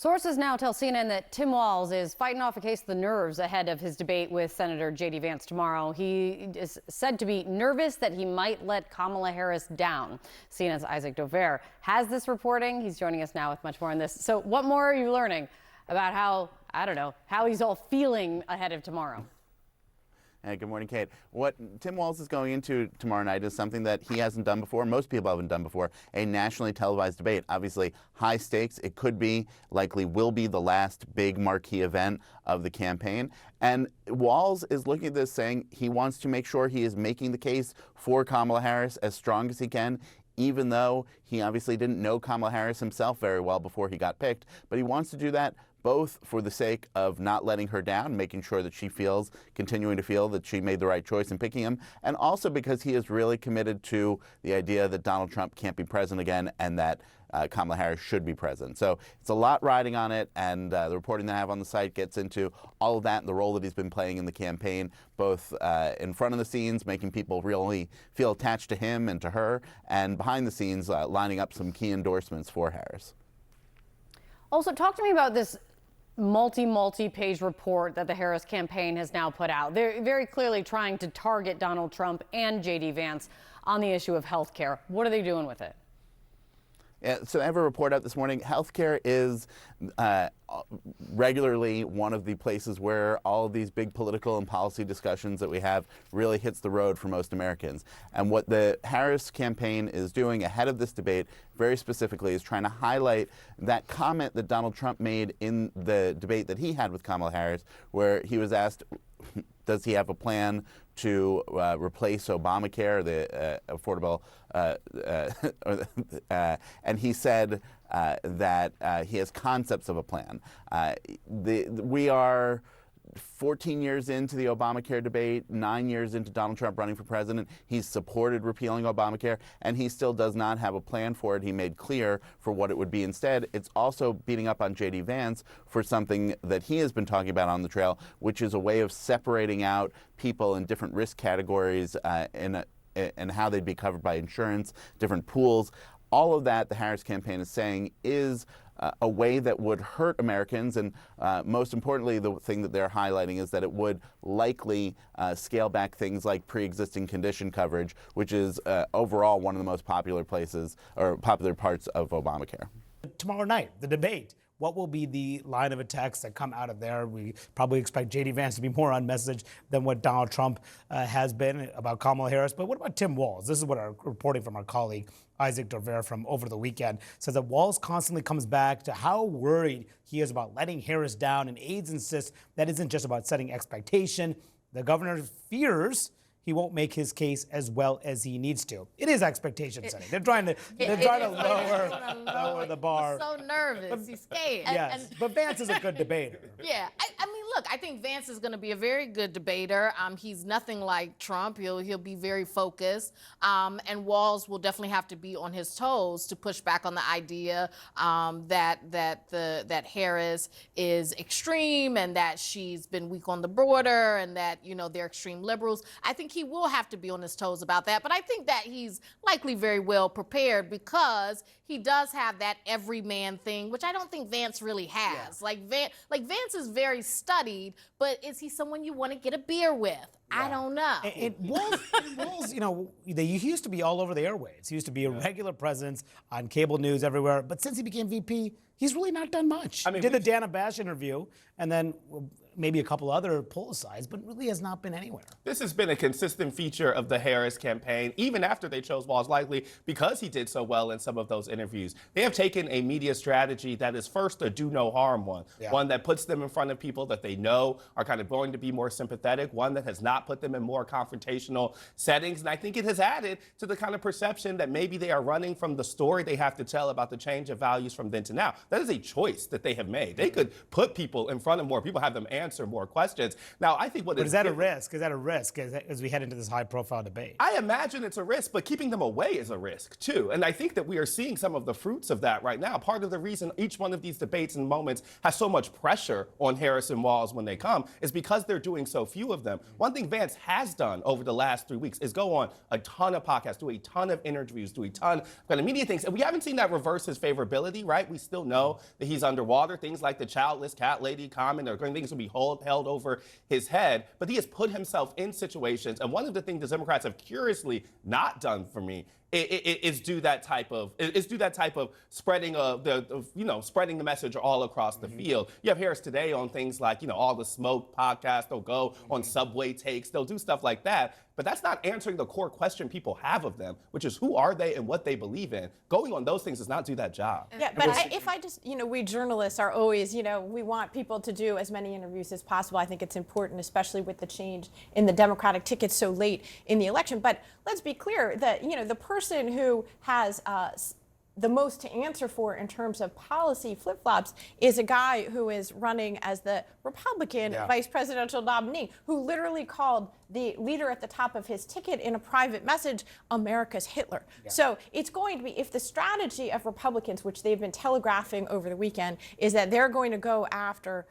Sources now tell CNN that Tim Walz is fighting off a case of the nerves ahead of his debate with Senator J.D. Vance tomorrow. He is said to be nervous that he might let Kamala Harris down. CNN's Isaac Dovere has this reporting. He's joining us now with much more on this. So what more are you learning about how he's all feeling ahead of tomorrow? Hey, good morning, Kate. What Tim Walz is going into tomorrow night is something that he hasn't done before, most people haven't done before, a nationally televised debate. Obviously, high stakes. It could be, likely will be, the last big marquee event of the campaign. And Walz is looking at this saying he wants to make sure he is making the case for Kamala Harris as strong as he can, even though he obviously didn't know Kamala Harris himself very well before he got picked. But he wants to do that both for the sake of not letting her down, making sure that she continuing to feel that she made the right choice in picking him, and also because he is really committed to the idea that Donald Trump can't be president again and that Kamala Harris should be president. So it's a lot riding on it, and the reporting that I have on the site gets into all of that and the role that he's been playing in the campaign, both in front of the scenes, making people really feel attached to him and to her, and behind the scenes, lining up some key endorsements for Harris. Also, talk to me about this multi-page report that the Harris campaign has now put out. They're very clearly trying to target Donald Trump and J.D. Vance on the issue of health care. What are they doing with it? Yeah, so I have a report out this morning. Healthcare is regularly one of the places where all of these big political and policy discussions that we have really hits the road for most Americans. And what the Harris campaign is doing ahead of this debate, very specifically, is trying to highlight that comment that Donald Trump made in the debate that he had with Kamala Harris, where he was asked, does he have a plan to replace Obamacare, the affordable, and he said that he has concepts of a plan. We are 14 years into the Obamacare debate, 9 years into Donald Trump running for president. He's supported repealing Obamacare, and he still does not have a plan for it. He made clear for what it would be instead. It's also beating up on J.D. Vance for something that he has been talking about on the trail, which is a way of separating out people in different risk categories and how they'd be covered by insurance, different pools. All of that, the Harris campaign is saying, is a way that would hurt Americans, and most importantly, the thing that they're highlighting is that it would likely scale back things like pre-existing condition coverage, which is overall one of the most popular places or popular parts of Obamacare. Tomorrow night, the debate. What will be the line of attacks that come out of there? We probably expect J.D. Vance to be more on message than what Donald Trump has been about Kamala Harris. But what about Tim Walz? This is what our reporting from our colleague Isaac Dovere from over the weekend says, that Walz constantly comes back to how worried he is about letting Harris down, and aides insist that isn't just about setting expectation. The governor fears he won't make his case as well as he needs to. It is expectation setting. They're trying to lower the bar. He's so nervous. He's scared. Yes, but Vance is a good debater. Yeah, I mean, look, I think Vance is going to be a very good debater. He's nothing like Trump. He'll be very focused. And Walz will definitely have to be on his toes to push back on the idea that Harris is extreme and that she's been weak on the border and that, they're extreme liberals. I think he will have to be on his toes about that, but I think that he's likely very well prepared because he does have that everyman thing, which I don't think Vance really has. Yeah. Like Vance is very studied, but is he someone you want to get a beer with? Yeah. I don't know. And Walz, he used to be all over the airwaves. He used to be a regular presence on cable news everywhere, but since he became VP, he's really not done much. He did the Dana Bash interview, and then maybe a couple other poll sides, but really has not been anywhere. This has been a consistent feature of the Harris campaign, even after they chose Walz, likely because he did so well in some of those interviews. They have taken a media strategy that is first a do no harm one, one that puts them in front of people that they know are kind of going to be more sympathetic, one that has not put them in more confrontational settings. And I think it has added to the kind of perception that maybe they are running from the story they have to tell about the change of values from then to now. That is a choice that they have made. They could put people in front of more people, have them answer more questions. Now, I think what But is that a risk? Is that a risk as we head into this high-profile debate? I imagine it's a risk, but keeping them away is a risk too. And I think that we are seeing some of the fruits of that right now. Part of the reason each one of these debates and moments has so much pressure on Harris and Walz when they come is because they're doing so few of them. One thing Vance has done over the last 3 weeks is go on a ton of podcasts, do a ton of interviews, do a ton of kind of media things. And we haven't seen that reverse his favorability, right? We still know that he's underwater. Things like the childless cat lady comment or things will be held over his head. But he has put himself in situations. And one of the things the Democrats have curiously not done for me is do that type of spreading spreading the message all across the field. You have Harris today on things like All the Smoke podcast. They'll go on Subway Takes. They'll do stuff like that. But that's not answering the core question people have of them, which is who are they and what they believe in. Going on those things does not do that job. Yeah, but we journalists are always, we want people to do as many interviews as possible. I think it's important, especially with the change in the Democratic ticket so late in the election. But let's be clear that, the person who has the most to answer for in terms of policy flip-flops is a guy who is running as the Republican vice presidential nominee, who literally called the leader at the top of his ticket in a private message America's Hitler. So it's going to be, if the strategy of Republicans, which they've been telegraphing over the weekend, is that they're going to go after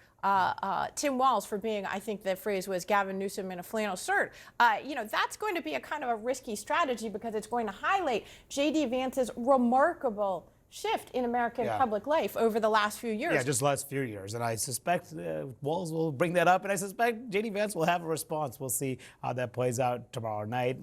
Tim Walz for being, I think the phrase was Gavin Newsom in a flannel shirt. That's going to be a kind of a risky strategy because it's going to highlight J.D. Vance's remarkable shift in American public life over the last few years. Yeah, just the last few years. And I suspect Walz will bring that up, and I suspect J.D. Vance will have a response. We'll see how that plays out tomorrow night.